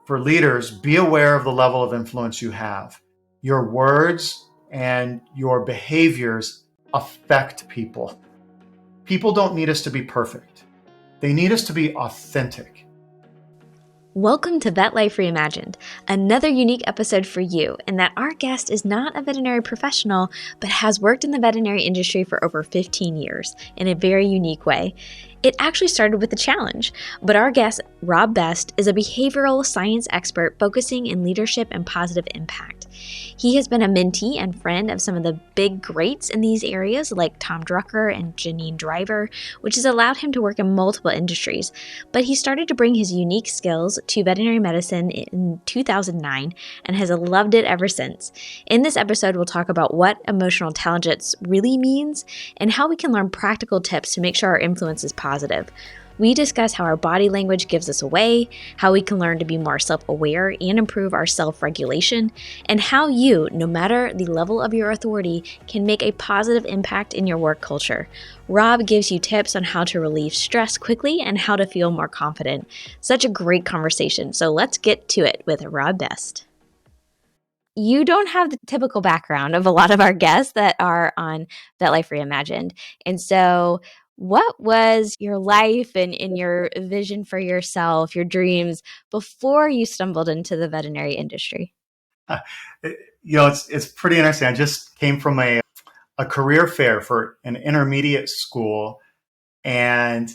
for leaders, be aware of the level of influence you have. Your words and your behaviors affect people. People don't need us to be perfect. They need us to be authentic. Welcome to Vet Life Reimagined, another unique episode for you in that our guest is not a veterinary professional, but has worked in the veterinary industry for over 15 years in a very unique way. It actually started with a challenge, but our guest, Rob Best, is a behavioral science expert focusing in leadership and positive impact. He has been a mentee and friend of some of the big greats in these areas like Tom Drucker and Janine Driver, which has allowed him to work in multiple industries. But he started to bring his unique skills to veterinary medicine in 2009 and has loved it ever since. In this episode, we'll talk about what emotional intelligence really means and how we can learn practical tips to make sure our influence is positive. We discuss how our body language gives us away, how we can learn to be more self-aware and improve our self-regulation, and how you, no matter the level of your authority, can make a positive impact in your work culture. Rob gives you tips on how to relieve stress quickly and how to feel more confident. Such a great conversation, so let's get to it with Rob Best. You don't have the typical background of a lot of our guests that are on Vet Life Reimagined, and so what was your life and your vision for yourself, your dreams, before you stumbled into the veterinary industry? It's pretty interesting. I just came from a career fair for an intermediate school, and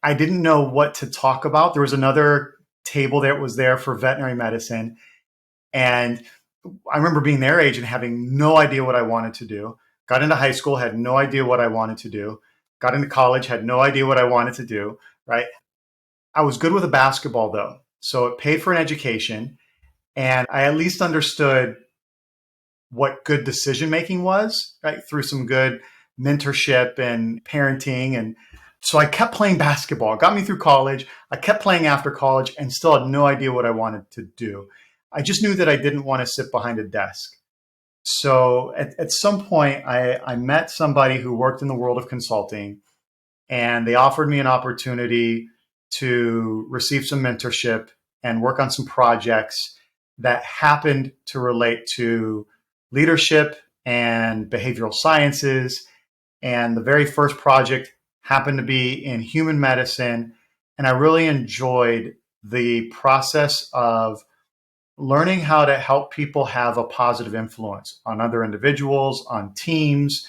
I didn't know what to talk about. There was another table that was there for veterinary medicine, and I remember being their age and having no idea what I wanted to do. Got into high school, had no idea what I wanted to do. Got into college, had no idea what I wanted to do, right? I was good with a basketball though. So it paid for an education, and I at least understood what good decision-making was, right? Through some good mentorship and parenting. And so I kept playing basketball. It got me through college. I kept playing after college and still had no idea what I wanted to do. I just knew that I didn't want to sit behind a desk. So at some point, I met somebody who worked in the world of consulting, and they offered me an opportunity to receive some mentorship and work on some projects that happened to relate to leadership and behavioral sciences. And the very first project happened to be in human medicine. And I really enjoyed the process of learning how to help people have a positive influence on other individuals, on teams,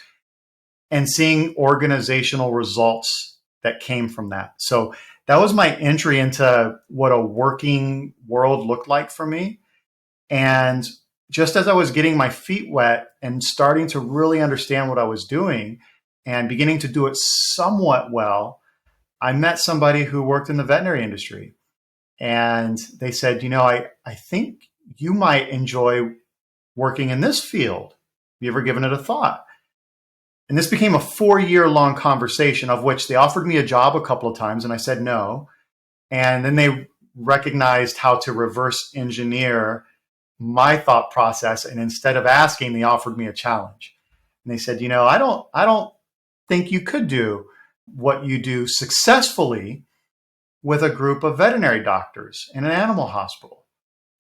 and seeing organizational results that came from that. So that was my entry into what a working world looked like for me. And just as I was getting my feet wet and starting to really understand what I was doing and beginning to do it somewhat well, I met somebody who worked in the veterinary industry. And they said, I think you might enjoy working in this field. Have you ever given it a thought? And this became a 4-year-long conversation, of which they offered me a job a couple of times, and I said no. And then they recognized how to reverse engineer my thought process. And instead of asking, they offered me a challenge. And they said, I don't think you could do what you do successfully with a group of veterinary doctors in an animal hospital.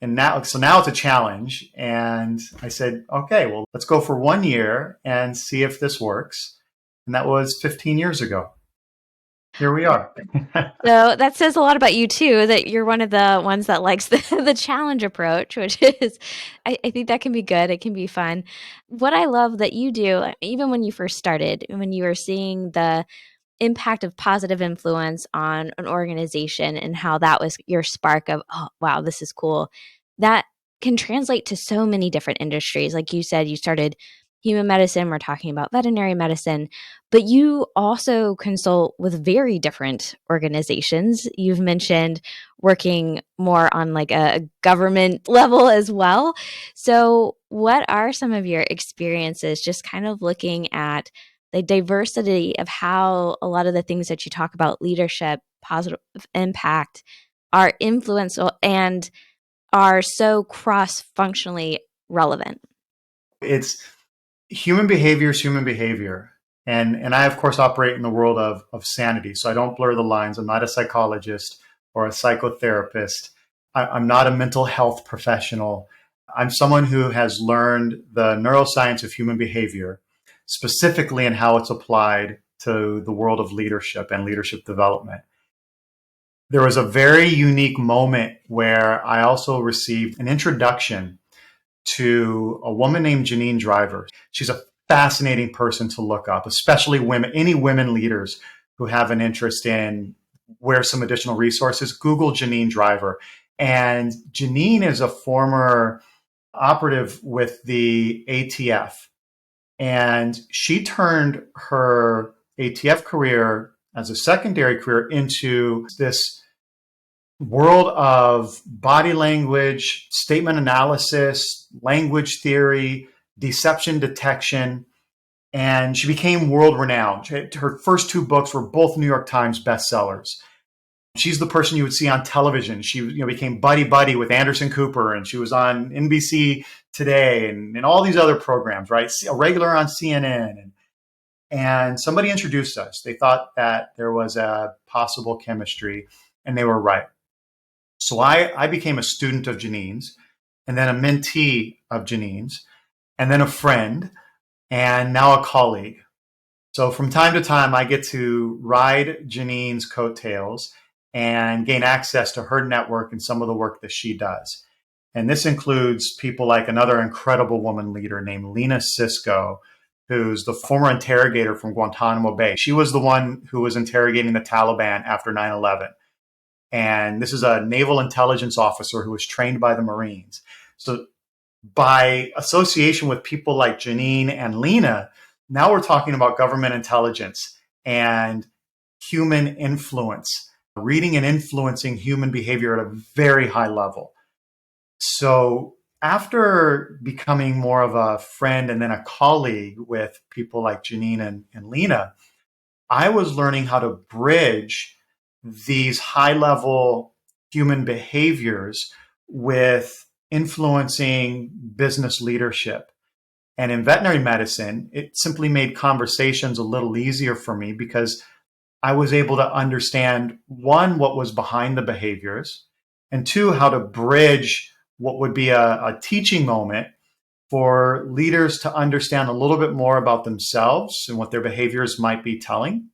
And now it's a challenge. And I said, okay, well, let's go for 1 year and see if this works. And that was 15 years ago. Here we are. So that says a lot about you too, that you're one of the ones that likes the challenge approach, which is, I think that can be good. It can be fun. What I love that you do, even when you first started, when you were seeing the impact of positive influence on an organization and how that was your spark of, oh, wow, this is cool. That can translate to so many different industries. Like you said, you started human medicine, we're talking about veterinary medicine, but you also consult with very different organizations. You've mentioned working more on like a government level as well. So what are some of your experiences just kind of looking at the diversity of how a lot of the things that you talk about, leadership, positive impact, are influential and are so cross-functionally relevant? It's human behavior is human behavior. And I, of course, operate in the world of sanity. So I don't blur the lines. I'm not a psychologist or a psychotherapist. I'm not a mental health professional. I'm someone who has learned the neuroscience of human behavior, specifically in how it's applied to the world of leadership and leadership development. There was a very unique moment where I also received an introduction to a woman named Janine Driver. She's a fascinating person to look up, especially women, any women leaders who have an interest in where some additional resources. Google Janine Driver. And Janine is a former operative with the ATF. And she turned her ATF career as a secondary career into this world of body language, statement analysis, language theory, deception detection, and she became world renowned. Her first two books were both New York Times bestsellers. She's the person you would see on television. She became buddy with Anderson Cooper, and she was on NBC Today and all these other programs, right? A regular on CNN. And somebody introduced us. They thought that there was a possible chemistry, and they were right. So I became a student of Janine's, and then a mentee of Janine's, and then a friend, and now a colleague. So from time to time, I get to ride Janine's coattails and gain access to her network and some of the work that she does. And this includes people like another incredible woman leader named Lena Cisco, who's the former interrogator from Guantanamo Bay. She was the one who was interrogating the Taliban after 9/11. And this is a naval intelligence officer who was trained by the Marines. So by association with people like Janine and Lena, now we're talking about government intelligence and human influence, reading and influencing human behavior at a very high level. So after becoming more of a friend and then a colleague with people like Janine and Lena, I was learning how to bridge these high level human behaviors with influencing business leadership. And in veterinary medicine, it simply made conversations a little easier for me because I was able to understand, one, what was behind the behaviors, and two, how to bridge what would be a teaching moment for leaders to understand a little bit more about themselves and what their behaviors might be telling,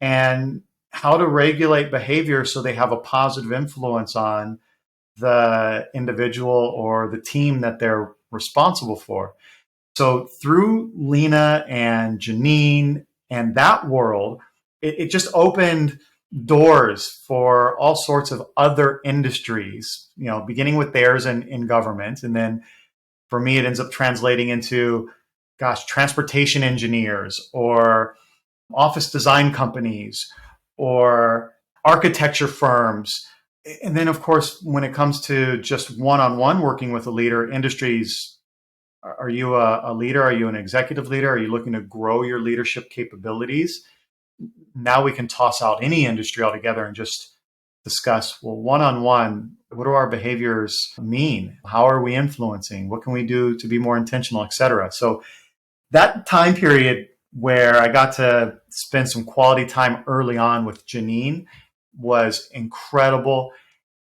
and how to regulate behavior so they have a positive influence on the individual or the team that they're responsible for. So through Lena and Janine and that world, it just opened doors for all sorts of other industries, beginning with theirs in government. And then for me, it ends up translating into, transportation engineers or office design companies or architecture firms. And then, of course, when it comes to just one-on-one working with a leader, industries, are you a leader? Are you an executive leader? Are you looking to grow your leadership capabilities? Now we can toss out any industry altogether and just discuss, well, one-on-one, what do our behaviors mean? How are we influencing? What can we do to be more intentional, et cetera? So that time period where I got to spend some quality time early on with Janine was incredible.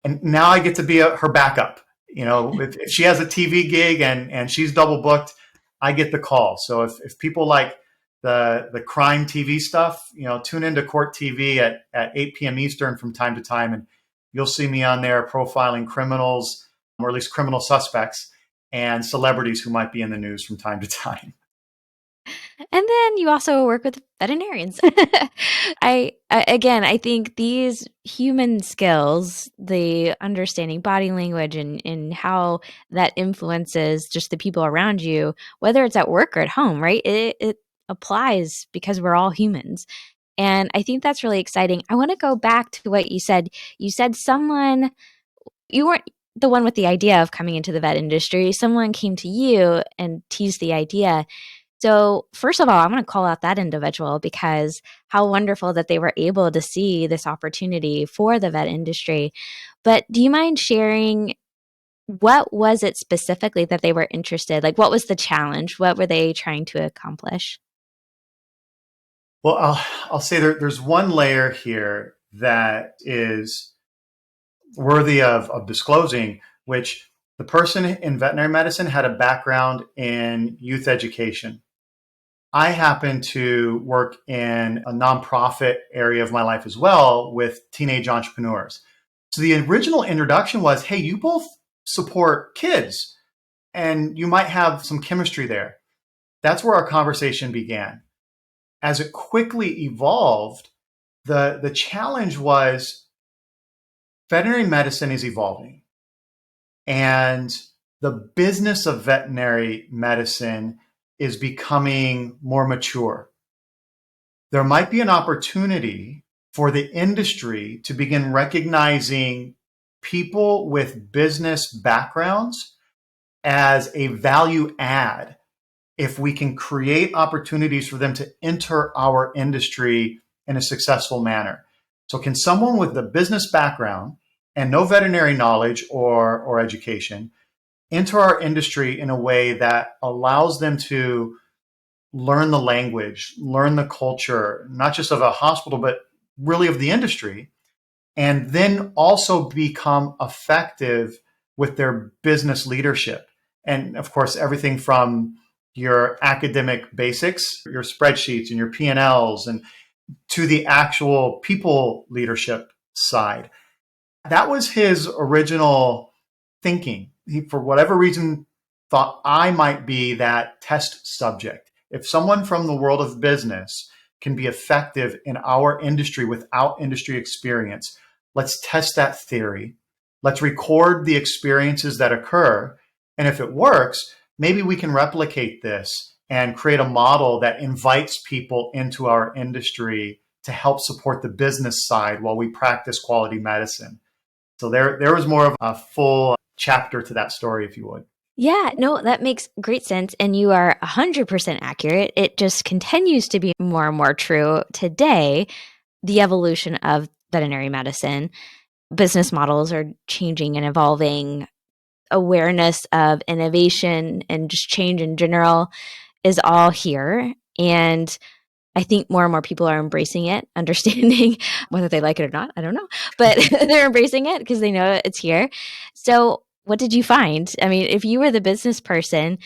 And now I get to be her backup. If she has a TV gig and she's double booked, I get the call. So if people like the crime TV stuff, tune into Court TV at 8 p.m. Eastern from time to time, and you'll see me on there profiling criminals, or at least criminal suspects, and celebrities who might be in the news from time to time. And then you also work with veterinarians. I think these human skills, the understanding body language and how that influences just the people around you, whether it's at work or at home, right? It applies because we're all humans. And I think that's really exciting. I want to go back to what you said. You said you weren't the one with the idea of coming into the vet industry. Someone came to you and teased the idea. So first of all, I want to call out that individual because how wonderful that they were able to see this opportunity for the vet industry. But do you mind sharing what was it specifically that they were interested? Like, what was the challenge? What were they trying to accomplish? Well, I'll say there's one layer here that is worthy of disclosing, which the person in veterinary medicine had a background in youth education. I happen to work in a nonprofit area of my life as well with teenage entrepreneurs. So the original introduction was, hey, you both support kids and you might have some chemistry there. That's where our conversation began. As it quickly evolved, the challenge was veterinary medicine is evolving. And the business of veterinary medicine is becoming more mature. There might be an opportunity for the industry to begin recognizing people with business backgrounds as a value add if we can create opportunities for them to enter our industry in a successful manner. So can someone with the business background and no veterinary knowledge or education enter our industry in a way that allows them to learn the language, learn the culture, not just of a hospital, but really of the industry, and then also become effective with their business leadership? And of course, everything from your academic basics, your spreadsheets and your P&Ls, and to the actual people leadership side. That was his original thinking. He, for whatever reason, thought I might be that test subject. If someone from the world of business can be effective in our industry without industry experience, let's test that theory. Let's record the experiences that occur. And if it works, maybe we can replicate this and create a model that invites people into our industry to help support the business side while we practice quality medicine. So there was more of a full chapter to that story, if you would. Yeah, no, that makes great sense. And you are 100% accurate. It just continues to be more and more true today. The evolution of veterinary medicine, business models are changing and evolving. Awareness of innovation and just change in general is all here. And I think more and more people are embracing it, understanding whether they like it or not. I don't know, but they're embracing it because they know it's here. So, what did you find? I mean, if you were the business person,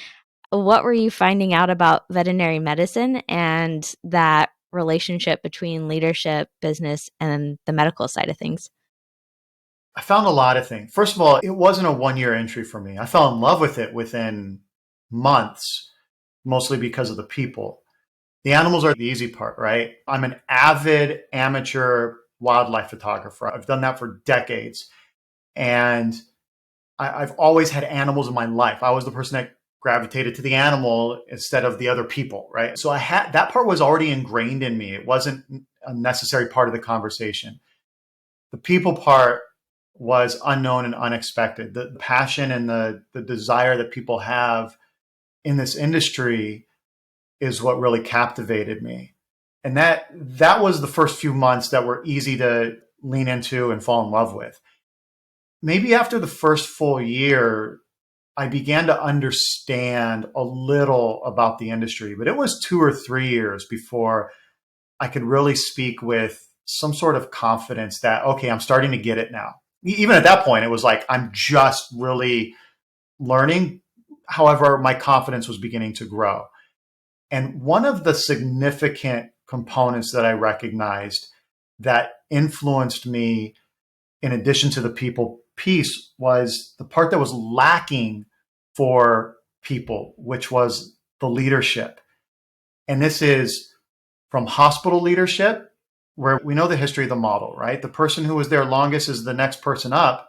what were you finding out about veterinary medicine and that relationship between leadership, business, and the medical side of things? I found a lot of things. First of all, it wasn't a 1 year entry for me. I fell in love with it within months, mostly because of the people. The animals are the easy part, right? I'm an avid amateur wildlife photographer. I've done that for decades. And I've always had animals in my life. I was the person that gravitated to the animal instead of the other people, right? So I had that part was already ingrained in me. It wasn't a necessary part of the conversation. The people part was unknown and unexpected. The passion and the desire that people have in this industry is what really captivated me. And that was the first few months that were easy to lean into and fall in love with. Maybe after the first full year, I began to understand a little about the industry, but it was 2 or 3 years before I could really speak with some sort of confidence that, okay, I'm starting to get it now. Even at that point, it was like, I'm just really learning. However, my confidence was beginning to grow. And one of the significant components that I recognized that influenced me, in addition to the people piece, was the part that was lacking for people, which was the leadership. And this is from hospital leadership, where we know the history of the model, right? The person who was there longest is the next person up.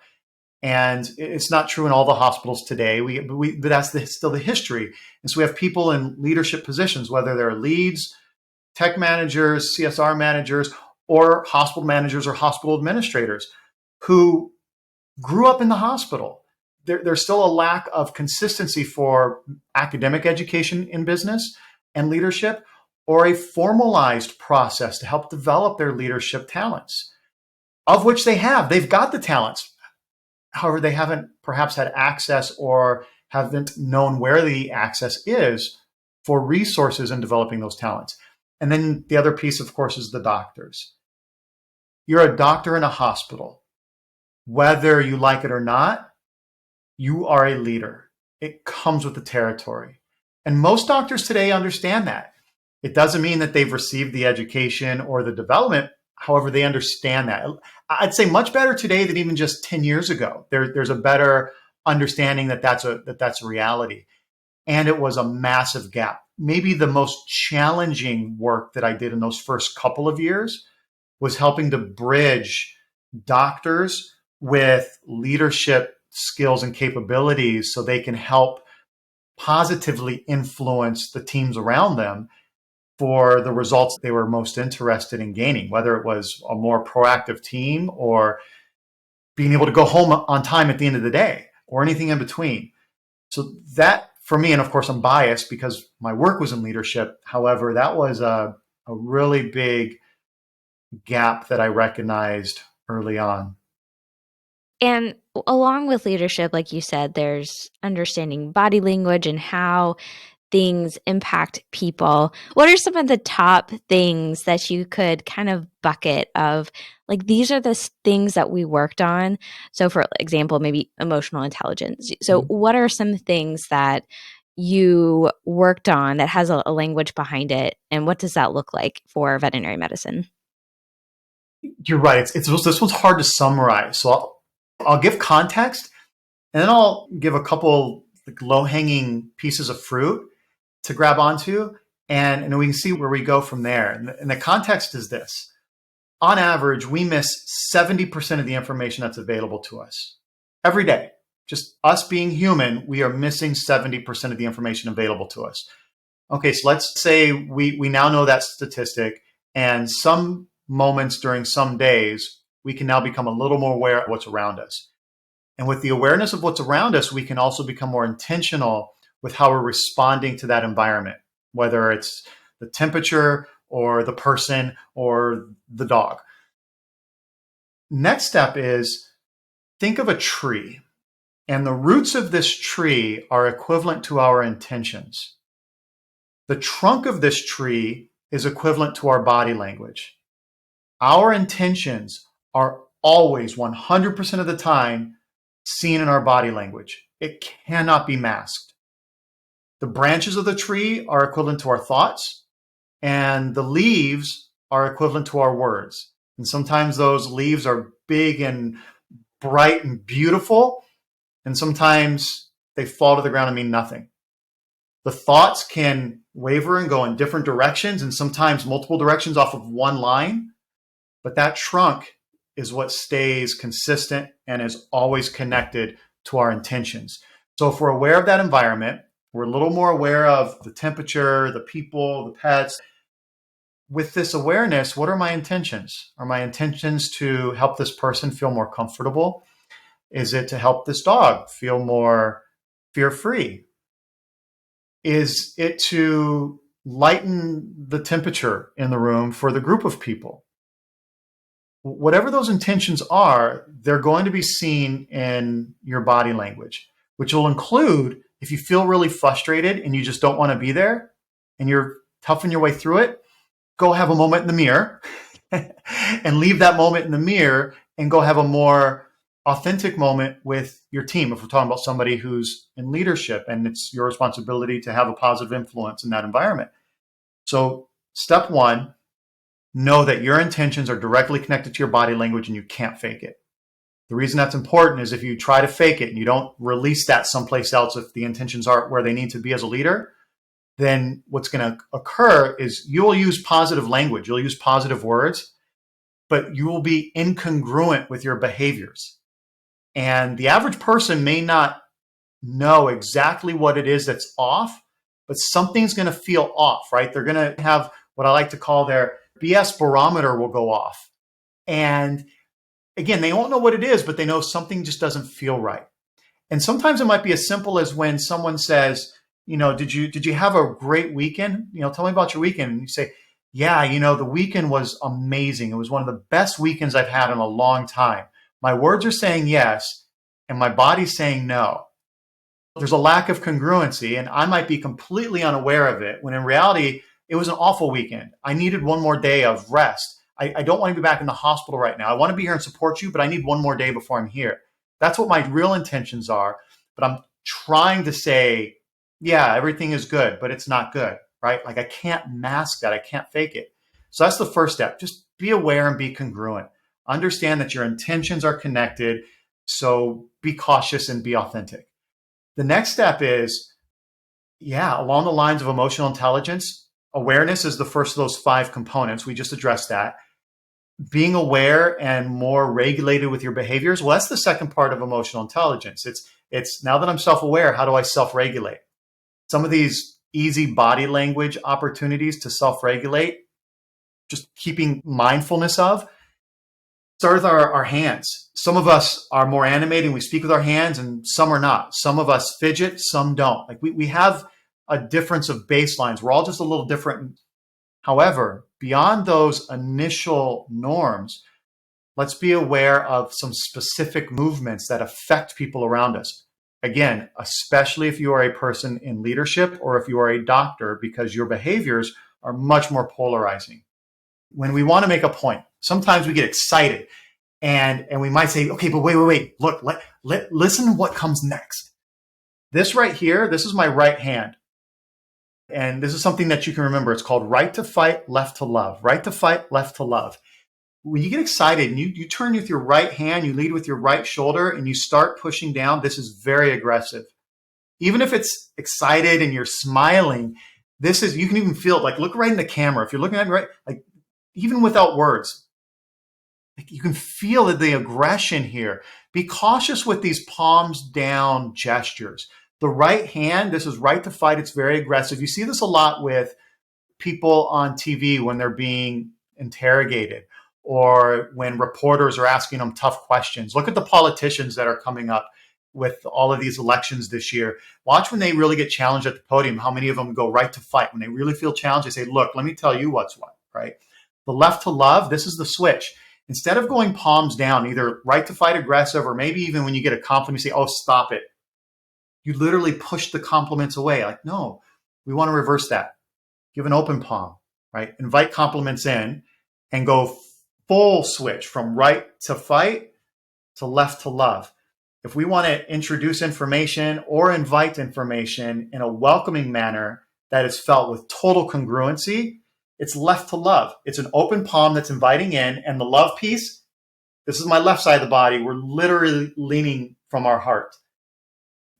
And it's not true in all the hospitals today. But that's still the history. And so we have people in leadership positions, whether they're leads, tech managers, CSR managers, or hospital managers or hospital administrators who grew up in the hospital. There's still a lack of consistency for academic education in business and leadership, or a formalized process to help develop their leadership talents, of which they have. They've got the talents. However, they haven't perhaps had access or haven't known where the access is for resources in developing those talents. And then the other piece, of course, is the doctors. You're a doctor in a hospital. whether you like it or not, you are a leader. It comes with the territory. And most doctors today understand that. It doesn't mean that they've received the education or the development. However, they understand that. I'd say much better today than even just 10 years ago. There's a better understanding that that's a reality. And it was a massive gap. Maybe the most challenging work that I did in those first couple of years was helping to bridge doctors with leadership skills and capabilities so they can help positively influence the teams around them for the results they were most interested in gaining, whether it was a more proactive team or being able to go home on time at the end of the day or anything in between. So that, for me, and of course I'm biased because my work was in leadership. However, that was a really big gap that I recognized early on. And along with leadership, like you said, there's understanding body language and how things impact people. What are some of the top things that you could kind of bucket of, like, these are the things that we worked on? So for example, maybe emotional intelligence. So what are some things that you worked on that has a language behind it? And what does that look like for veterinary medicine? You're right. This one's hard to summarize. So I'll give context and then I'll give a couple like low-hanging pieces of fruit to grab onto, and we can see where we go from there. And the context is this. On average, we miss 70% of the information that's available to us every day. Just us being human, we are missing 70% of the information available to us. Okay, so let's say we now know that statistic, and some moments during some days, we can now become a little more aware of what's around us. And with the awareness of what's around us, we can also become more intentional with how we're responding to that environment, whether it's the temperature or the person or the dog. Next step is think of a tree, and the roots of this tree are equivalent to our intentions. The trunk of this tree is equivalent to our body language. Our intentions are always 100% of the time seen in our body language. It cannot be masked. The branches of the tree are equivalent to our thoughts, and the leaves are equivalent to our words. And sometimes those leaves are big and bright and beautiful, and sometimes they fall to the ground and mean nothing. The thoughts can waver and go in different directions, and sometimes multiple directions off of one line, but that trunk is what stays consistent and is always connected to our intentions. So if we're aware of that environment, we're a little more aware of the temperature, the people, the pets. With this awareness, what are my intentions? Are my intentions to help this person feel more comfortable? Is it to help this dog feel more fear-free? Is it to lighten the temperature in the room for the group of people? Whatever those intentions are, they're going to be seen in your body language, which will include if you feel really frustrated and you just don't want to be there and you're toughing your way through it, go have a moment in the mirror and leave that moment in the mirror and go have a more authentic moment with your team. If we're talking about somebody who's in leadership and it's your responsibility to have a positive influence in that environment. So step one, know that your intentions are directly connected to your body language and you can't fake it. The reason that's important is if you try to fake it and you don't release that someplace else, if the intentions aren't where they need to be as a leader, then what's going to occur is you'll use positive language, you'll use positive words, but you will be incongruent with your behaviors. And the average person may not know exactly what it is that's off, but something's going to feel off, right? They're going to have what I like to call their BS barometer will go off. And again, they won't know what it is, but they know something just doesn't feel right. And sometimes it might be as simple as when someone says, did you have a great weekend? Tell me about your weekend. And you say, yeah, the weekend was amazing. It was one of the best weekends I've had in a long time. My words are saying yes, and my body's saying no. There's a lack of congruency, and I might be completely unaware of it, when in reality, it was an awful weekend. I needed one more day of rest. I don't want to be back in the hospital right now. I want to be here and support you, but I need one more day before I'm here. That's what my real intentions are. But I'm trying to say, yeah, everything is good, but it's not good, right? Like I can't mask that. I can't fake it. So that's the first step. Just be aware and be congruent. Understand that your intentions are connected. So be cautious and be authentic. The next step is, yeah, along the lines of emotional intelligence, awareness is the first of those 5 components. We just addressed that. Being aware and more regulated with your behaviors, well, that's the second part of emotional intelligence. It's now that I'm self-aware, how do I self-regulate? Some of these easy body language opportunities to self-regulate, just keeping mindfulness of, start with our hands. Some of us are more animated and we speak with our hands, and some are not. Some of us fidget, some don't. Like we have a difference of baselines. We're all just a little different. However, beyond those initial norms, let's be aware of some specific movements that affect people around us. Again, especially if you are a person in leadership or if you are a doctor, because your behaviors are much more polarizing. When we want to make a point, sometimes we get excited and we might say, okay, but wait, look, listen to what comes next. This right here, this is my right hand. And this is something that you can remember. It's called right to fight, left to love. Right to fight, left to love. When you get excited and you turn with your right hand, you lead with your right shoulder, and you start pushing down, this is very aggressive. Even if it's excited and you're smiling, this is, you can even feel it. Like look right in the camera. If you're looking at me right, like even without words, like you can feel the aggression here. Be cautious with these palms down gestures. The right hand, this is right to fight. It's very aggressive. You see this a lot with people on TV when they're being interrogated or when reporters are asking them tough questions. Look at the politicians that are coming up with all of these elections this year. Watch when they really get challenged at the podium, how many of them go right to fight. When they really feel challenged, they say, look, let me tell you what's what, right? The left to love, this is the switch. Instead of going palms down, either right to fight aggressive, or maybe even when you get a compliment, you say, oh, stop it. You literally push the compliments away. Like, no, we want to reverse that. Give an open palm, right? Invite compliments in and go full switch from right to fight to left to love. If we want to introduce information or invite information in a welcoming manner that is felt with total congruency, it's left to love. It's an open palm that's inviting in, and the love piece, this is my left side of the body. We're literally leaning from our heart.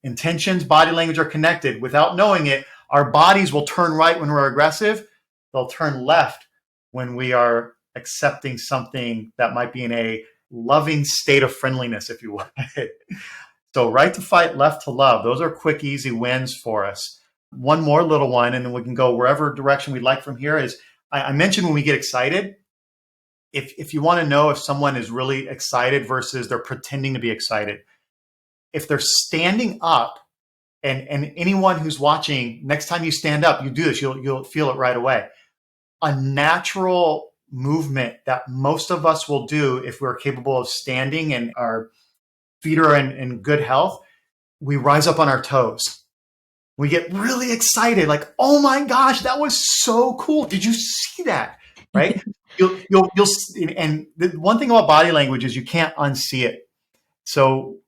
Intentions, body language are connected. Without knowing it, our bodies will turn right when we're aggressive. They'll turn left when we are accepting something that might be in a loving state of friendliness, if you will. So right to fight, left to love. Those are quick, easy wins for us. One more little one, and then we can go wherever direction we'd like from here is, I mentioned when we get excited, if you want to know if someone is really excited versus they're pretending to be excited, if they're standing up, and anyone who's watching, next time you stand up, you do this, you'll feel it right away. A natural movement that most of us will do if we're capable of standing and our feet are in good health, we rise up on our toes. We get really excited, like, oh my gosh, that was so cool. Did you see that? Right? You'll and the one thing about body language is you can't unsee it. So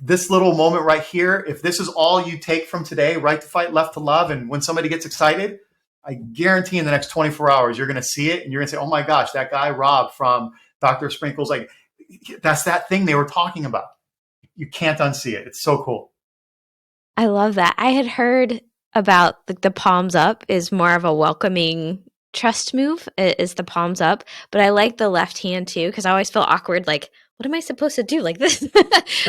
this little moment right here, if this is all you take from today, right to fight, left to love, and when somebody gets excited, I guarantee in the next 24 hours, you're going to see it and you're going to say, oh my gosh, that guy, Rob from Dr. Sprinkles, like that's that thing they were talking about. You can't unsee it. It's so cool. I love that. I had heard about the palms up is more of a welcoming trust move, is the palms up, but I like the left hand too, because I always feel awkward, like, what am I supposed to do like this?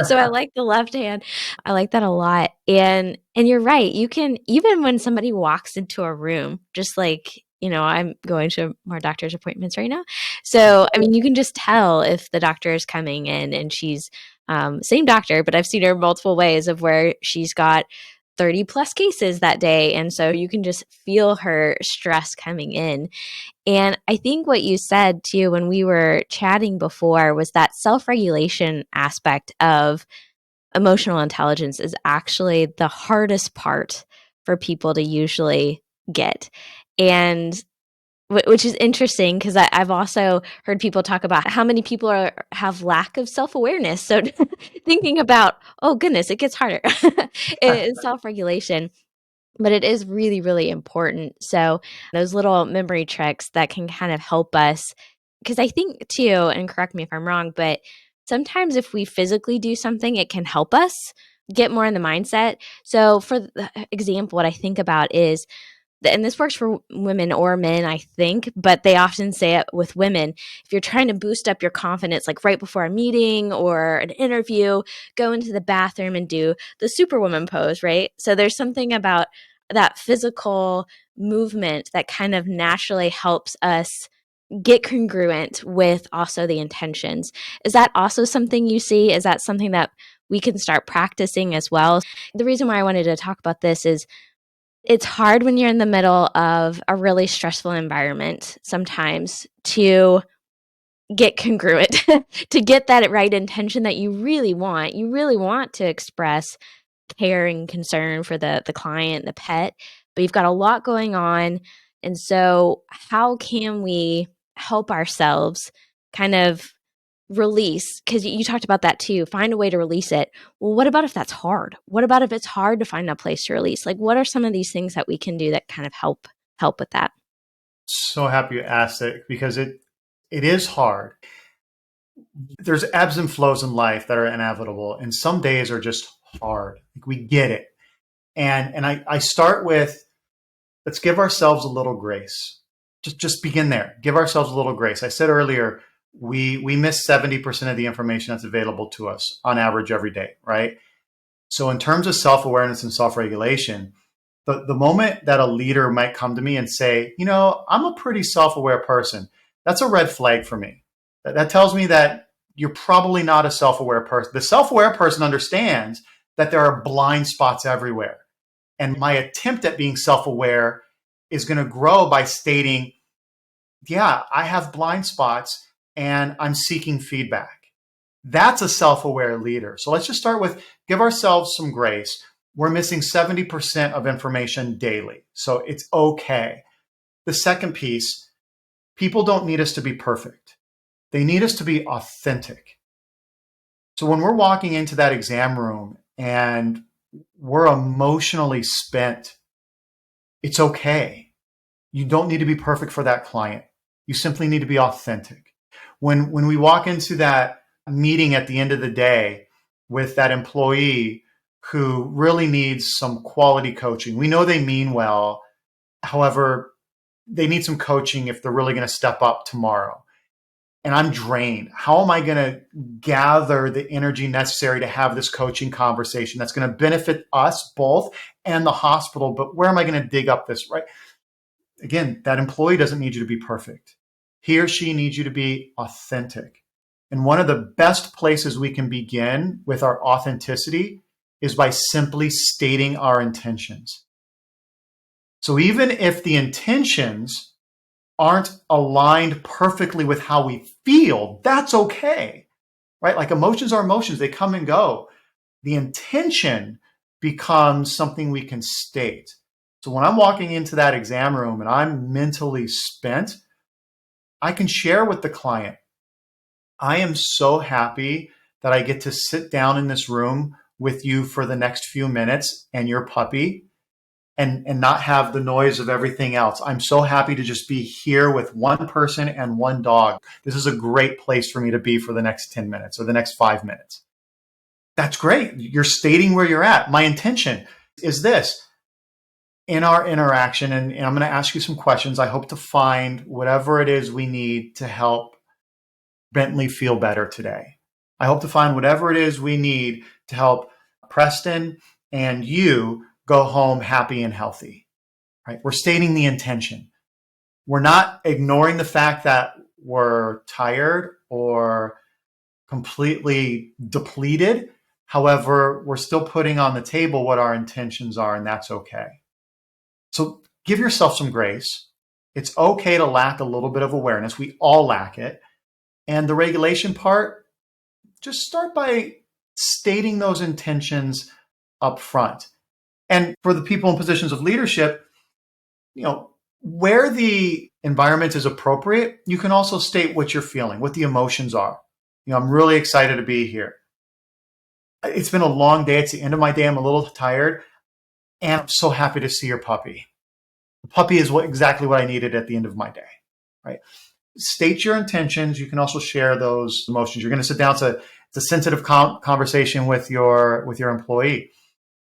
So I like the left hand. I like that a lot. And you're right. You can, even when somebody walks into a room, just like, I'm going to more doctor's appointments right now. So, I mean, you can just tell if the doctor is coming in and she's same doctor, but I've seen her multiple ways of where she's got 30 plus cases that day. And so you can just feel her stress coming in. And I think what you said too, when we were chatting before, was that self-regulation aspect of emotional intelligence is actually the hardest part for people to usually get. And Which is interesting because I've also heard people talk about how many people have lack of self-awareness. So thinking about, oh goodness, it gets harder in self-regulation. But it is really, really important. So those little memory tricks that can kind of help us, because I think too, and correct me if I'm wrong, but sometimes if we physically do something, it can help us get more in the mindset. So for the example, what I think about is, and this works for women or men, I think, but they often say it with women. If you're trying to boost up your confidence, like right before a meeting or an interview, go into the bathroom and do the superwoman pose, right? So there's something about that physical movement that kind of naturally helps us get congruent with also the intentions. Is that also something you see? Is that something that we can start practicing as well? The reason why I wanted to talk about this is it's hard when you're in the middle of a really stressful environment sometimes to get congruent, to get that right intention that you really want. You really want to express care and concern for the client, the pet, but you've got a lot going on. And so how can we help ourselves kind of release, because you talked about that too, find a way to release it. Well, what about if that's hard? What about if it's hard to find a place to release? Like, what are some of these things that we can do that kind of help with that? So happy you asked it because it is hard. There's ebbs and flows in life that are inevitable, and some days are just hard. Like, we get it. And I start with, let's give ourselves a little grace. Just begin there. Give ourselves a little grace. I said earlier, we miss 70% of the information that's available to us on average every day, right? So in terms of self-awareness and self-regulation, the moment that a leader might come to me and say, I'm a pretty self-aware person, that's a red flag for me. That tells me that you're probably not a self-aware person. The self-aware person understands that there are blind spots everywhere. And my attempt at being self-aware is going to grow by stating, yeah, I have blind spots and I'm seeking feedback. That's a self-aware leader. So let's just start with give ourselves some grace. We're missing 70% of information daily. So it's okay. The second piece, people don't need us to be perfect. They need us to be authentic. So when we're walking into that exam room and we're emotionally spent, it's okay. You don't need to be perfect for that client. You simply need to be authentic. When we walk into that meeting at the end of the day with that employee who really needs some quality coaching, we know they mean well. However, they need some coaching if they're really going to step up tomorrow. And I'm drained. How am I going to gather the energy necessary to have this coaching conversation that's going to benefit us both and the hospital? But where am I going to dig up this, right? Again, that employee doesn't need you to be perfect. He or she needs you to be authentic. And one of the best places we can begin with our authenticity is by simply stating our intentions. So even if the intentions aren't aligned perfectly with how we feel, that's okay, right? Like, emotions are emotions, they come and go. The intention becomes something we can state. So when I'm walking into that exam room and I'm mentally spent, I can share with the client, I am so happy that I get to sit down in this room with you for the next few minutes and your puppy and not have the noise of everything else. I'm so happy to just be here with one person and one dog. This is a great place for me to be for the next 10 minutes or the next 5 minutes. That's great. You're stating where you're at. My intention is this. In our interaction, and I'm going to ask you some questions, I hope to find whatever it is we need to help Bentley feel better today. I hope to find whatever it is we need to help Preston and you go home happy and healthy, right? We're stating the intention. We're not ignoring the fact that we're tired or completely depleted. However, we're still putting on the table what our intentions are, and that's okay. So give yourself some grace. It's okay to lack a little bit of awareness. We all lack it. And the regulation part, just start by stating those intentions up front. And for the people in positions of leadership, wear the environment is appropriate, you can also state what you're feeling, what the emotions are. I'm really excited to be here. It's been a long day. It's the end of my day. I'm a little tired, and I'm so happy to see your puppy. The puppy is exactly what I needed at the end of my day, right? State your intentions. You can also share those emotions. You're going to sit down. It's a sensitive conversation with your employee,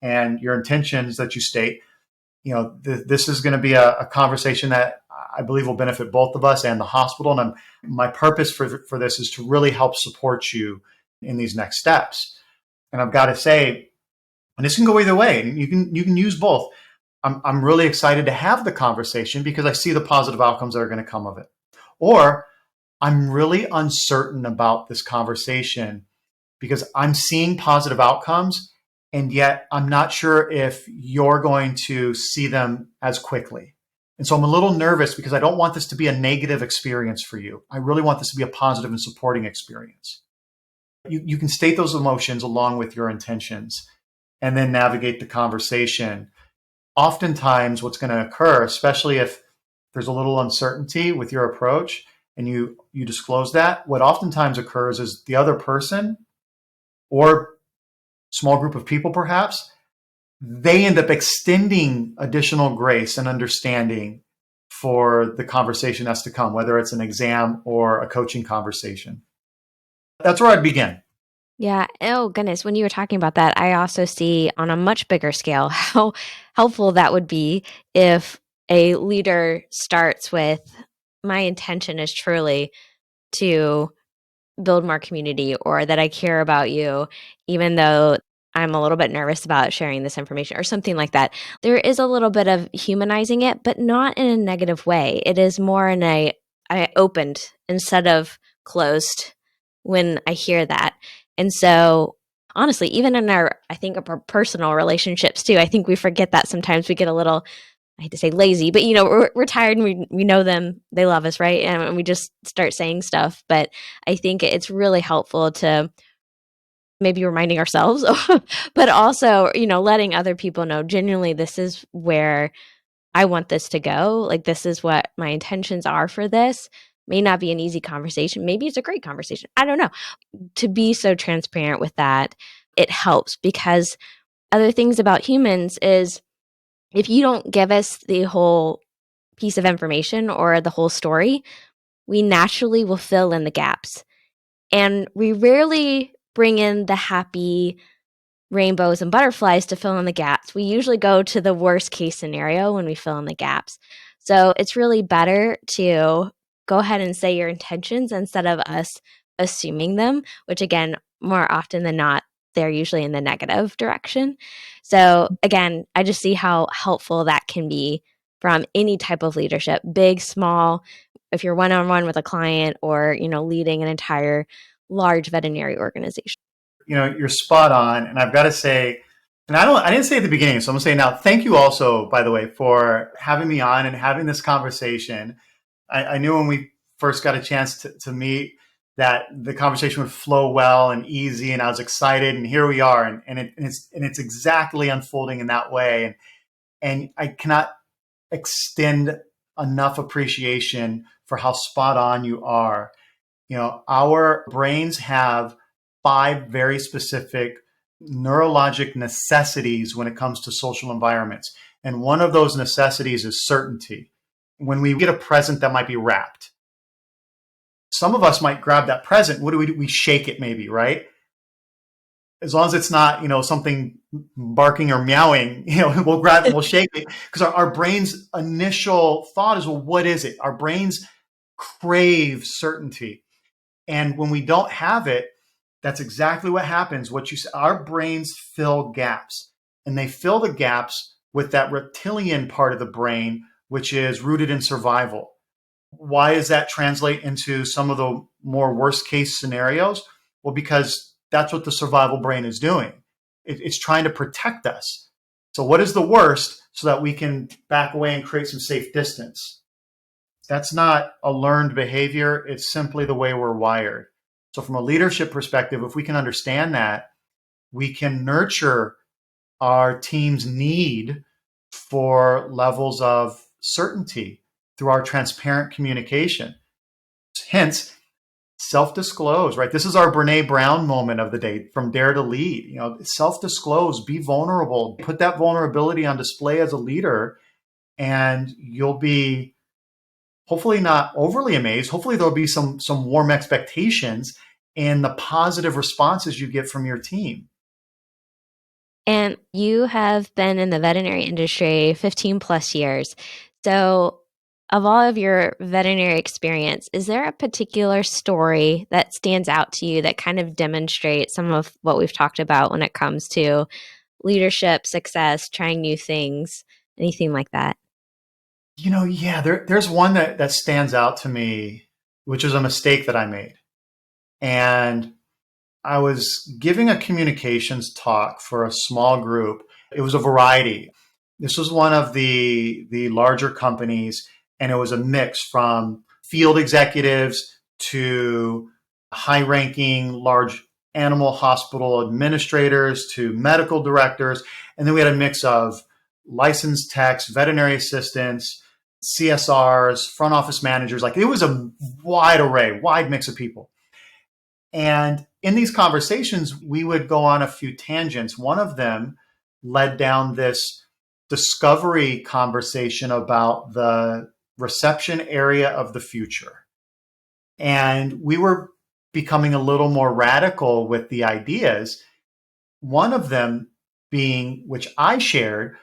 and your intentions that you state. This is going to be a conversation that I believe will benefit both of us and the hospital. And my purpose for this is to really help support you in these next steps. And I've got to say, and this can go either way. You can use both. I'm really excited to have the conversation because I see the positive outcomes that are going to come of it. Or I'm really uncertain about this conversation because I'm seeing positive outcomes, and yet I'm not sure if you're going to see them as quickly. And so I'm a little nervous because I don't want this to be a negative experience for you. I really want this to be a positive and supporting experience. You can state those emotions along with your intentions and then navigate the conversation. Oftentimes what's going to occur, especially if there's a little uncertainty with your approach and you disclose that, what oftentimes occurs is the other person or small group of people perhaps, they end up extending additional grace and understanding for the conversation that's to come, whether it's an exam or a coaching conversation. That's where I'd begin. Yeah. Oh, goodness. When you were talking about that, I also see on a much bigger scale how helpful that would be if a leader starts with, my intention is truly to build more community, or that I care about you, even though I'm a little bit nervous about sharing this information or something like that. There is a little bit of humanizing it, but not in a negative way. It is more in I opened instead of closed when I hear that. And so honestly, even in our personal relationships too, I think we forget that sometimes. We get a little, I hate to say lazy, but we're tired and we know them, they love us, right? And we just start saying stuff. But I think it's really helpful to maybe reminding ourselves, but also, letting other people know genuinely this is where I want this to go. Like, this is what my intentions are for this. May not be an easy conversation. Maybe it's a great conversation. I don't know. To be so transparent with that, it helps, because other things about humans is, if you don't give us the whole piece of information or the whole story, we naturally will fill in the gaps. And we rarely bring in the happy rainbows and butterflies to fill in the gaps. We usually go to the worst case scenario when we fill in the gaps. So it's really better to go ahead and say your intentions instead of us assuming them, which again, more often than not, they're usually in the negative direction. So again, I just see how helpful that can be from any type of leadership, big, small, if you're one-on-one with a client or, leading an entire large veterinary organization. You're spot on. And I've got to say, and I didn't say at the beginning, so I'm going to say now, thank you also, by the way, for having me on and having this conversation. I knew when we first got a chance to meet that the conversation would flow well and easy, and I was excited, and here we are, and it's exactly unfolding in that way. And I cannot extend enough appreciation for how spot on you are. Our brains have 5 very specific neurologic necessities when it comes to social environments. And one of those necessities is certainty. When we get a present that might be wrapped, some of us might grab that present. What do? We shake it maybe, right? As long as it's not, something barking or meowing, we'll grab it, we'll shake it, because our brain's initial thought is, well, what is it? Our brains crave certainty. And when we don't have it, that's exactly what happens. What you say, our brains fill gaps, and they fill the gaps with that reptilian part of the brain, which is rooted in survival. Why does that translate into some of the more worst case scenarios? Well, because that's what the survival brain is doing. It's trying to protect us. So what is the worst, so that we can back away and create some safe distance? That's not a learned behavior. It's simply the way we're wired. So from a leadership perspective, if we can understand that, we can nurture our team's need for levels of certainty. through our transparent communication. Hence, self-disclose, right? This is our Brene Brown moment of the day, from Dare to Lead. Self-disclose, be vulnerable, put that vulnerability on display as a leader, and you'll be hopefully not overly amazed. Hopefully there'll be some warm expectations in the positive responses you get from your team. And you have been in the veterinary industry 15 plus years. So, of all of your veterinary experience, is there a particular story that stands out to you that kind of demonstrates some of what we've talked about when it comes to leadership, success, trying new things, anything like that? Yeah, there's one that stands out to me, which is a mistake that I made. And I was giving a communications talk for a small group. It was a variety. This was one of the larger companies, and it was a mix from field executives to high-ranking large animal hospital administrators to medical directors. And then we had a mix of licensed techs, veterinary assistants, CSRs, front office managers. Like, it was a wide array, wide mix of people. And in these conversations, we would go on a few tangents. One of them led down this discovery conversation about the reception area of the future. And we were becoming a little more radical with the ideas. One of them being, which I shared,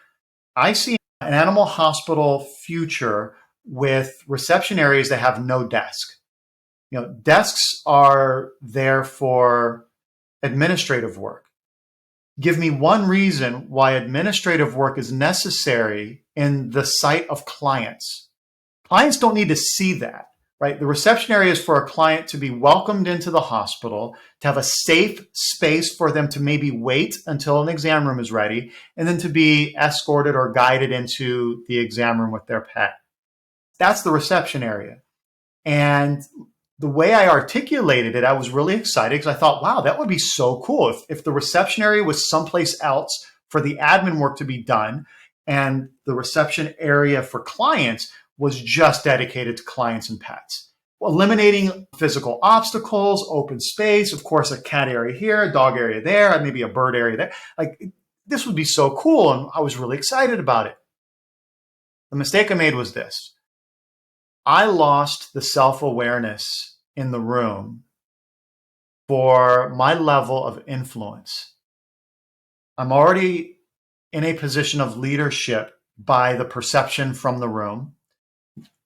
I see an animal hospital future with reception areas that have no desk. Desks are there for administrative work. Give me one reason why administrative work is necessary in the sight of clients. Clients don't need to see that, right? The reception area is for a client to be welcomed into the hospital, to have a safe space for them to maybe wait until an exam room is ready, and then to be escorted or guided into the exam room with their pet. That's the reception area. And the way I articulated it, I was really excited because I thought, wow, that would be so cool if the reception area was someplace else for the admin work to be done, and the reception area for clients was just dedicated to clients and pets. Eliminating physical obstacles, open space, of course, a cat area here, a dog area there, and maybe a bird area there. Like, this would be so cool, and I was really excited about it. The mistake I made was this. I lost the self-awareness in the room for my level of influence. I'm already in a position of leadership by the perception from the room.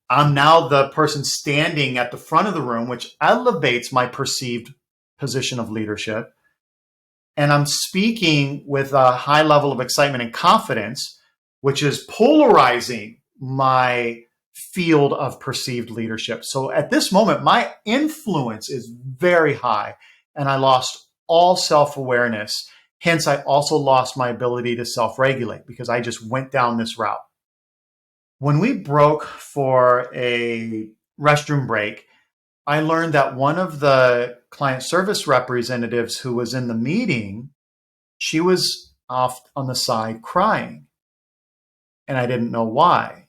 I'm now the person standing at the front of the room, which elevates my perceived position of leadership. And I'm speaking with a high level of excitement and confidence, which is polarizing my field of perceived leadership. So at this moment, my influence is very high, and I lost all self-awareness. Hence, I also lost my ability to self-regulate because I just went down this route. When we broke for a restroom break, I learned that one of the client service representatives who was in the meeting, she was off on the side crying, and I didn't know why.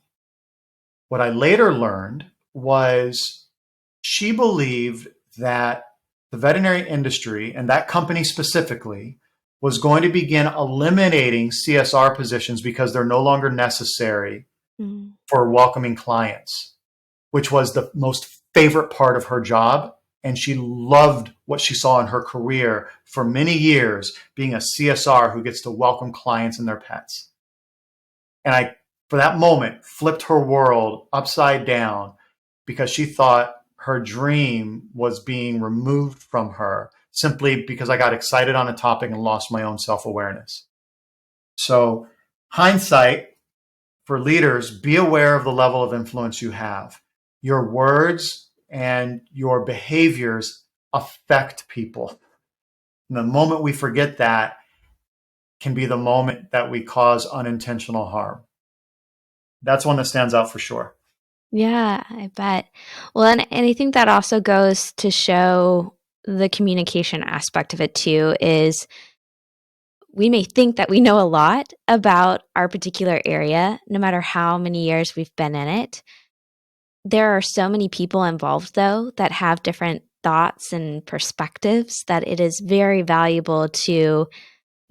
What I later learned was she believed that the veterinary industry, and that company specifically, was going to begin eliminating CSR positions because they're no longer necessary for welcoming clients, which was the most favorite part of her job. And she loved what she saw in her career for many years, being a CSR who gets to welcome clients and their pets. And I, for that moment, flipped her world upside down because she thought her dream was being removed from her simply because I got excited on a topic and lost my own self-awareness. So, hindsight for leaders, be aware of the level of influence you have. Your words and your behaviors affect people. And the moment we forget that can be the moment that we cause unintentional harm. That's one that stands out for sure. Yeah, I bet. Well, and I think that also goes to show the communication aspect of it too, is we may think that we know a lot about our particular area, no matter how many years we've been in it. There are so many people involved, though, that have different thoughts and perspectives that it is very valuable to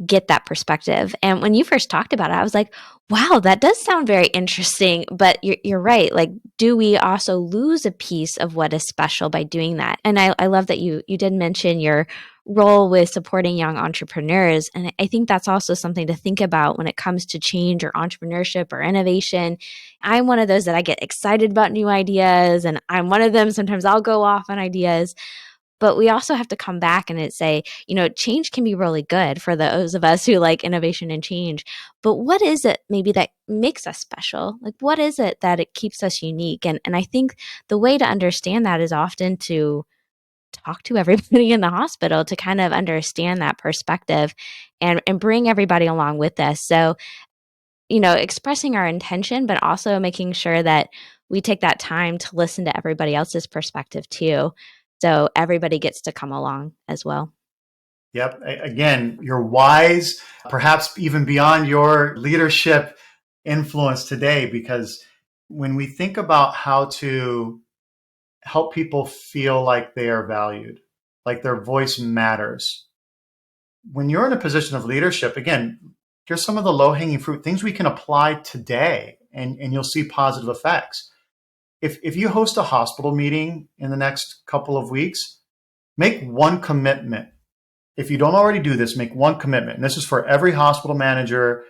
get that perspective. And when you first talked about it, I was like, wow, that does sound very interesting. But you're right. Like, do we also lose a piece of what is special by doing that? And I love that you did mention your role with supporting young entrepreneurs. And I think that's also something to think about when it comes to change or entrepreneurship or innovation. I'm one of those that I get excited about new ideas, and I'm one of them. Sometimes I'll go off on ideas. But we also have to come back and say, change can be really good for those of us who like innovation and change. But what is it maybe that makes us special? Like, what is it that it keeps us unique? And I think the way to understand that is often to talk to everybody in the hospital to kind of understand that perspective and bring everybody along with us. So, expressing our intention, but also making sure that we take that time to listen to everybody else's perspective too. So everybody gets to come along as well. Yep. Again, you're wise, perhaps even beyond your leadership influence today, because when we think about how to help people feel like they are valued, like their voice matters, when you're in a position of leadership, again, here's some of the low-hanging fruit, things we can apply today, and you'll see positive effects. If you host a hospital meeting in the next couple of weeks, make one commitment. If you don't already do this, make one commitment. And this is for every hospital manager,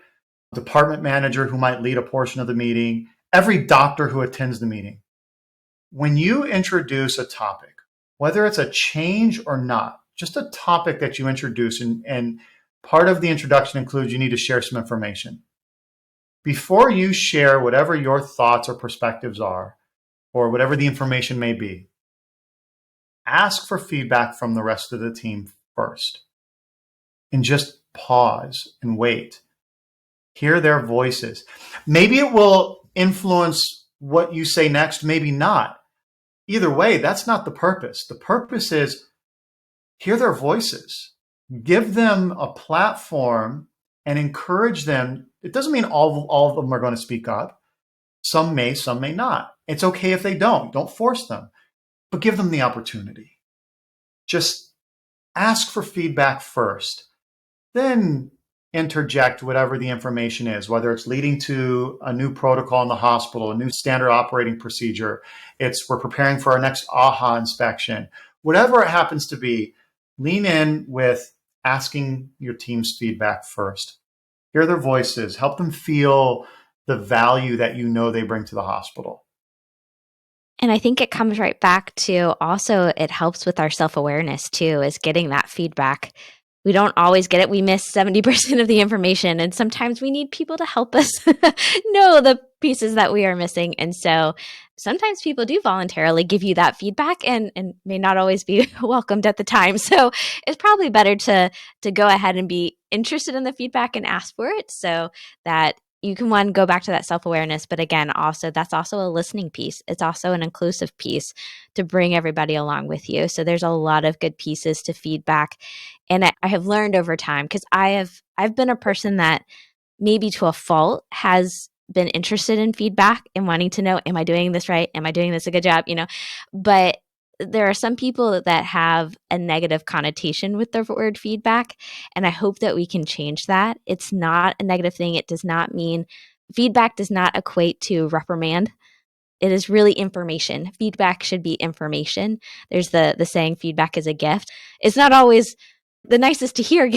department manager who might lead a portion of the meeting, every doctor who attends the meeting. When you introduce a topic, whether it's a change or not, just a topic that you introduce, and part of the introduction includes you need to share some information. Before you share whatever your thoughts or perspectives are, or whatever the information may be, ask for feedback from the rest of the team first. And just pause and wait. Hear their voices. Maybe it will influence what you say next, maybe not. Either way, that's not the purpose. The purpose is hear their voices. Give them a platform and encourage them. It doesn't mean all of them are going to speak up. Some may not. It's okay if they don't. Don't force them, but give them the opportunity. Just ask for feedback first, then interject whatever the information is, whether it's leading to a new protocol in the hospital, a new standard operating procedure, it's we're preparing for our next AHA inspection, whatever it happens to be, lean in with asking your team's feedback first. Hear their voices, help them feel the value that they bring to the hospital. And I think it comes right back to also it helps with our self-awareness too, is getting that feedback. We don't always get it. We miss 70% of the information. And sometimes we need people to help us know the pieces that we are missing. And so sometimes people do voluntarily give you that feedback and may not always be welcomed at the time. So it's probably better to go ahead and be interested in the feedback and ask for it so that you can, go back to that self-awareness. But again, also, that's also a listening piece. It's also an inclusive piece to bring everybody along with you. So there's a lot of good pieces to feedback. And I have learned over time, because I've been a person that maybe to a fault has been interested in feedback and wanting to know, am I doing this right? Am I doing this a good job? But there are some people that have a negative connotation with the word feedback, and I hope that we can change that. It's not a negative thing. It does not mean feedback does not equate to reprimand. It is really information. Feedback should be information. There's the saying, feedback is a gift. It's not always the nicest to hear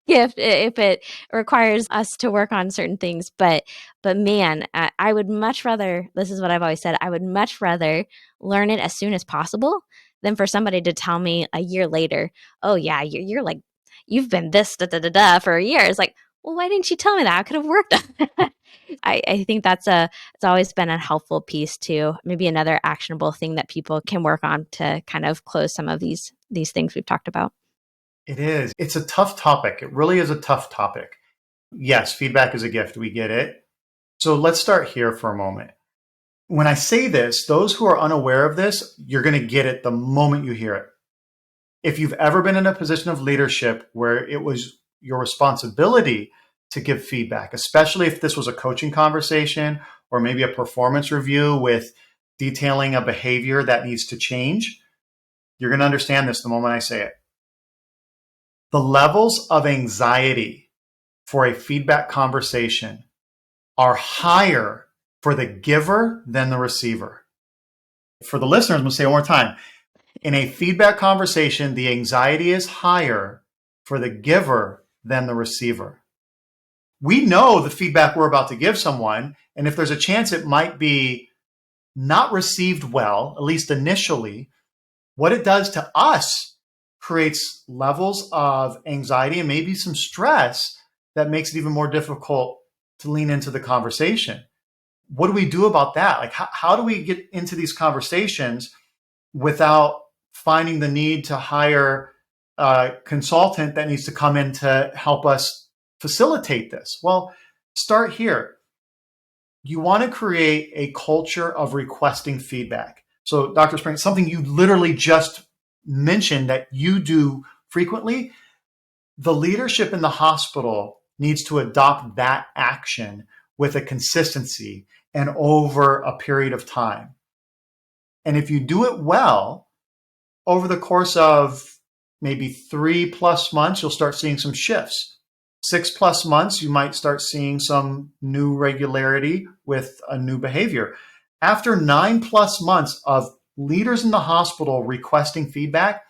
gift if it requires us to work on certain things. But man, I would much rather, this is what I've always said, I would much rather learn it as soon as possible than for somebody to tell me a year later, oh yeah, you're like, you've been this for a year. It's like, well, why didn't you tell me that? I could have worked on it. I think it's always been a helpful piece too. Maybe another actionable thing that people can work on to kind of close some of these things we've talked about. It is. It's a tough topic. It really is a tough topic. Yes, feedback is a gift. We get it. So let's start here for a moment. When I say this, those who are unaware of this, you're going to get it the moment you hear it. If you've ever been in a position of leadership where it was your responsibility to give feedback, especially if this was a coaching conversation or maybe a performance review with detailing a behavior that needs to change, you're going to understand this the moment I say it. The levels of anxiety for a feedback conversation are higher for the giver than the receiver. For the listeners, I'm going to say it one more time. In a feedback conversation, the anxiety is higher for the giver than the receiver. We know the feedback we're about to give someone, and if there's a chance it might be not received well, at least initially, what it does to us creates levels of anxiety and maybe some stress that makes it even more difficult to lean into the conversation. What do we do about that? Like, how do we get into these conversations without finding the need to hire a consultant that needs to come in to help us facilitate this? Well, start here. You want to create a culture of requesting feedback. So, Dr. Spring, something you literally just mentioned that you do frequently, the leadership in the hospital needs to adopt that action with a consistency and over a period of time. And if you do it well, over the course of maybe 3+ months, you'll start seeing some shifts. 6+ months, you might start seeing some new regularity with a new behavior. After 9+ months of leaders in the hospital requesting feedback,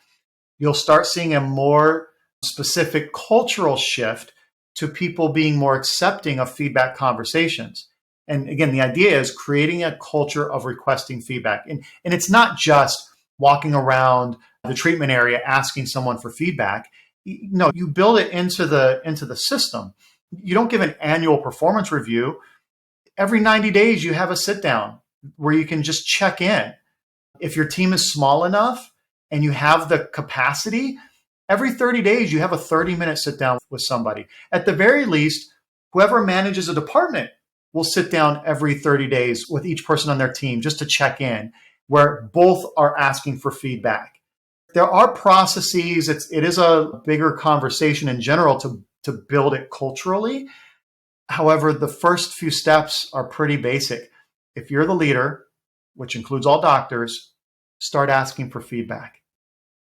you'll start seeing a more specific cultural shift to people being more accepting of feedback conversations. And again, the idea is creating a culture of requesting feedback. And it's not just walking around the treatment area asking someone for feedback. No, you build it into the system. You don't give an annual performance review. Every 90 days, you have a sit down where you can just check in. If your team is small enough and you have the capacity, every 30 days, you have a 30-minute sit down with somebody. At the very least, whoever manages a department will sit down every 30 days with each person on their team just to check in, where both are asking for feedback. There are processes. It is a bigger conversation in general to build it culturally. However, the first few steps are pretty basic. If you're the leader, which includes all doctors, start asking for feedback.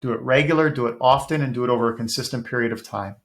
Do it regular, do it often, and do it over a consistent period of time.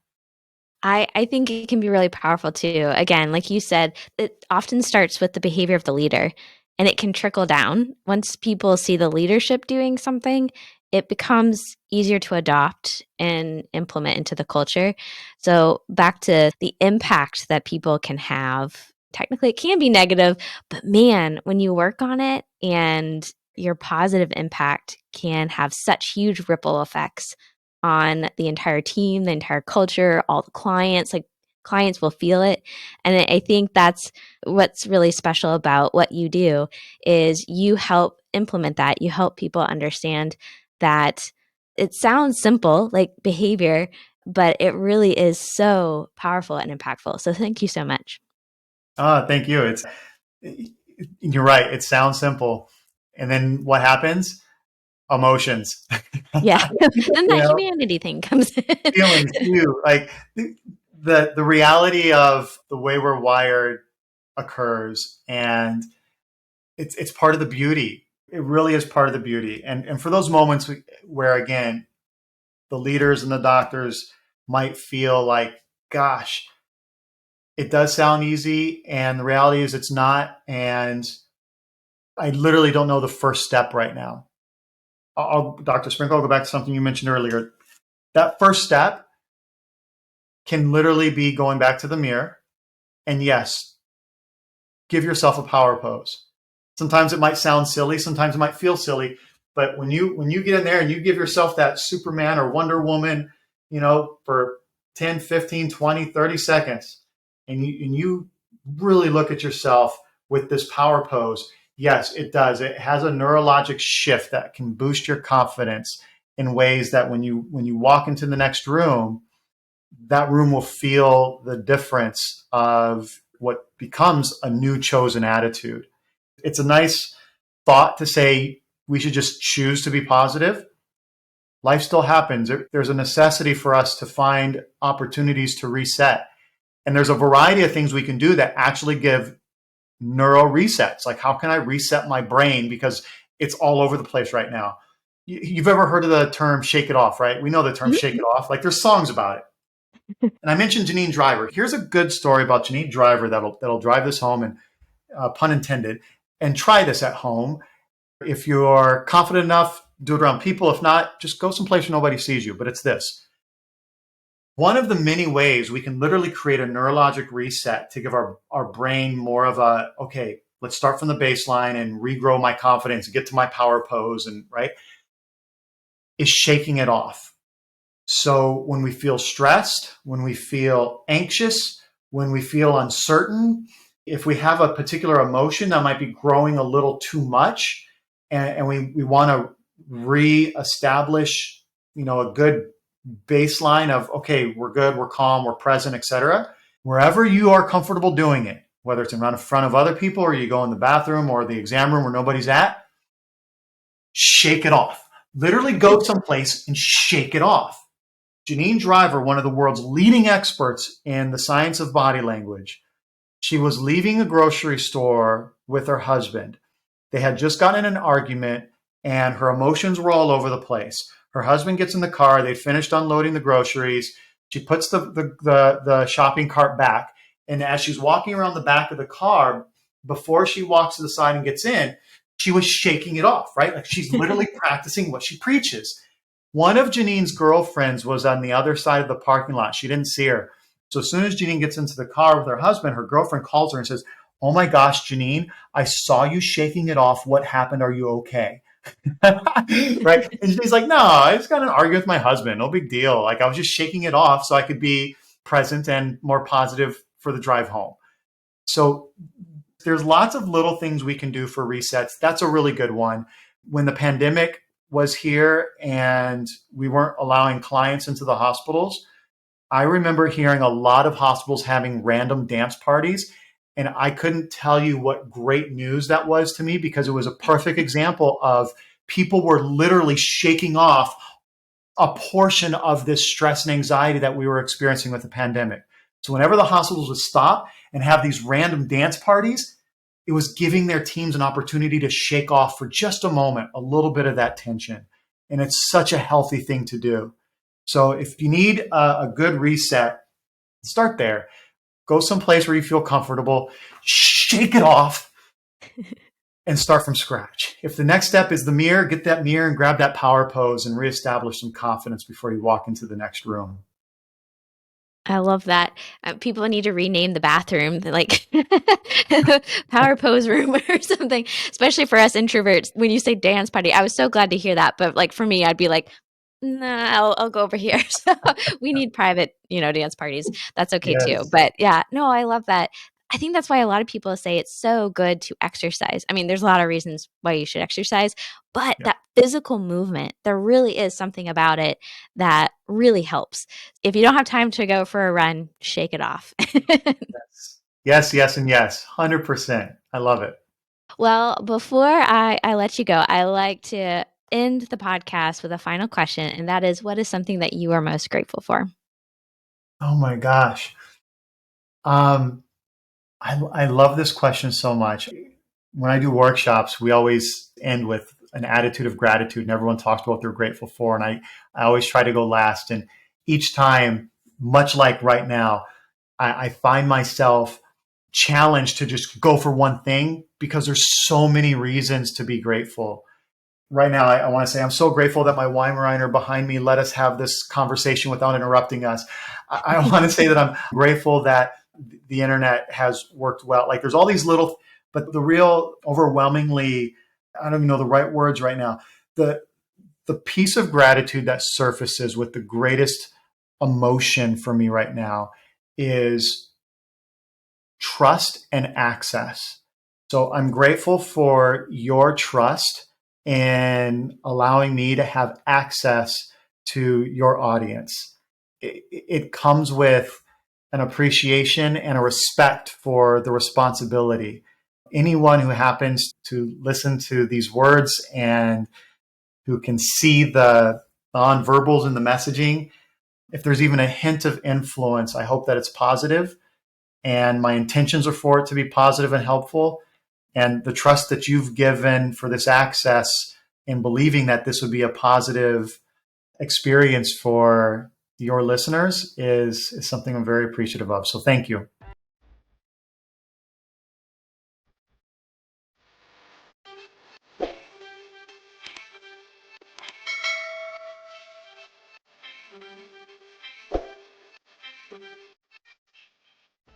I think it can be really powerful too. Again, like you said, it often starts with the behavior of the leader and it can trickle down. Once people see the leadership doing something, it becomes easier to adopt and implement into the culture. So back to the impact that people can have. Technically, it can be negative, but man, when you work on it and your positive impact can have such huge ripple effects on the entire team, the entire culture, all the clients. Like clients will feel it. And I think that's what's really special about what you do is you help implement that. You help people understand that it sounds simple, like behavior, but it really is so powerful and impactful. So thank you so much. Thank you. You're right. It sounds simple. And then what happens? Emotions. Yeah. Then You that know, humanity thing comes in. feelings too. Like the reality of the way we're wired occurs, and it's part of the beauty. It really is part of the beauty. And for those moments where again the leaders and the doctors might feel like, gosh, it does sound easy, and the reality is it's not. And I literally don't know the first step right now. Dr. Sprinkle, I'll go back to something you mentioned earlier. That first step can literally be going back to the mirror. And yes, give yourself a power pose. Sometimes it might sound silly. Sometimes it might feel silly. But when you get in there and you give yourself that Superman or Wonder Woman, for 10, 15, 20, 30 seconds, and you really look at yourself with this power pose, yes, it does. It has a neurologic shift that can boost your confidence in ways that when you walk into the next room, that room will feel the difference of what becomes a new chosen attitude. It's a nice thought to say we should just choose to be positive. Life still happens. There's a necessity for us to find opportunities to reset. And there's a variety of things we can do that actually give neuro resets. Like, how can I reset my brain? Because it's all over the place right now. You've ever heard of the term shake it off, right? We know the term shake it off. Like, there's songs about it. And I mentioned Janine Driver. Here's a good story about Janine Driver that'll drive this home, and pun intended, and try this at home. If you're confident enough, do it around people. If not, just go someplace where nobody sees you. But it's this. One of the many ways we can literally create a neurologic reset to give our brain more of a, okay, let's start from the baseline and regrow my confidence, get to my power pose, and right, is shaking it off. So when we feel stressed, when we feel anxious, when we feel uncertain, if we have a particular emotion that might be growing a little too much, and we want to reestablish, a good baseline of, okay, we're good, we're calm, we're present, etc. Wherever you are comfortable doing it, whether it's in front of other people or you go in the bathroom or the exam room where nobody's at, shake it off. Literally go someplace and shake it off. Janine Driver, one of the world's leading experts in the science of body language, she was leaving a grocery store with her husband. They had just gotten in an argument and her emotions were all over the place. Her husband gets in the car. They'd finished unloading the groceries. She puts the shopping cart back. And as she's walking around the back of the car, before she walks to the side and gets in, she was shaking it off, right? Like, she's literally practicing what she preaches. One of Janine's girlfriends was on the other side of the parking lot. She didn't see her. So as soon as Janine gets into the car with her husband, her girlfriend calls her and says, "Oh my gosh, Janine, I saw you shaking it off. What happened? Are you okay?" Right? And Janine's like, "No, I just got in an argument with my husband. No big deal. Like, I was just shaking it off so I could be present and more positive for the drive home." So there's lots of little things we can do for resets. That's a really good one. When the pandemic was here and we weren't allowing clients into the hospitals, I remember hearing a lot of hospitals having random dance parties. And I couldn't tell you what great news that was to me, because it was a perfect example of people were literally shaking off a portion of this stress and anxiety that we were experiencing with the pandemic. So whenever the hospitals would stop and have these random dance parties, it was giving their teams an opportunity to shake off for just a moment, a little bit of that tension. And it's such a healthy thing to do. So if you need a good reset, start there. Go someplace where you feel comfortable, shake it off, and start from scratch. If the next step is the mirror, get that mirror and grab that power pose and reestablish some confidence before you walk into the next room. I love that. People need to rename the bathroom, like power pose room or something, especially for us introverts. When you say dance party, I was so glad to hear that. But like for me, I'd be like, nah, I'll go over here. So we need private, dance parties. That's okay too. Yes. But yeah, no, I love that. I think that's why a lot of people say it's so good to exercise. I mean, there's a lot of reasons why you should exercise, but Yeah. that physical movement, there really is something about it that really helps. If you don't have time to go for a run, shake it off. Yes, yes, and yes. 100%. I love it. Well, before I let you go, I like to end the podcast with a final question, and that is, what is something that you are most grateful for? Oh my gosh. I love this question so much. When I do workshops, we always end with an attitude of gratitude, and everyone talks about what they're grateful for. And I always try to go last. And each time, much like right now, I find myself challenged to just go for one thing, because there's so many reasons to be grateful. Right now, I want to say I'm so grateful that my Weimaraner behind me let us have this conversation without interrupting us. I want to say that I'm grateful that the internet has worked well. Like, there's all these little, but the real overwhelmingly, I don't even know the right words right now. The piece of gratitude that surfaces with the greatest emotion for me right now is trust and access. So I'm grateful for your trust in allowing me to have access to your audience. It comes with an appreciation and a respect for the responsibility. Anyone who happens to listen to these words and who can see the nonverbals in the messaging, if there's even a hint of influence, I hope that it's positive. and my intentions are for it to be positive and helpful. And the trust that you've given for this access in believing that this would be a positive experience for your listeners is something I'm very appreciative of. So thank you.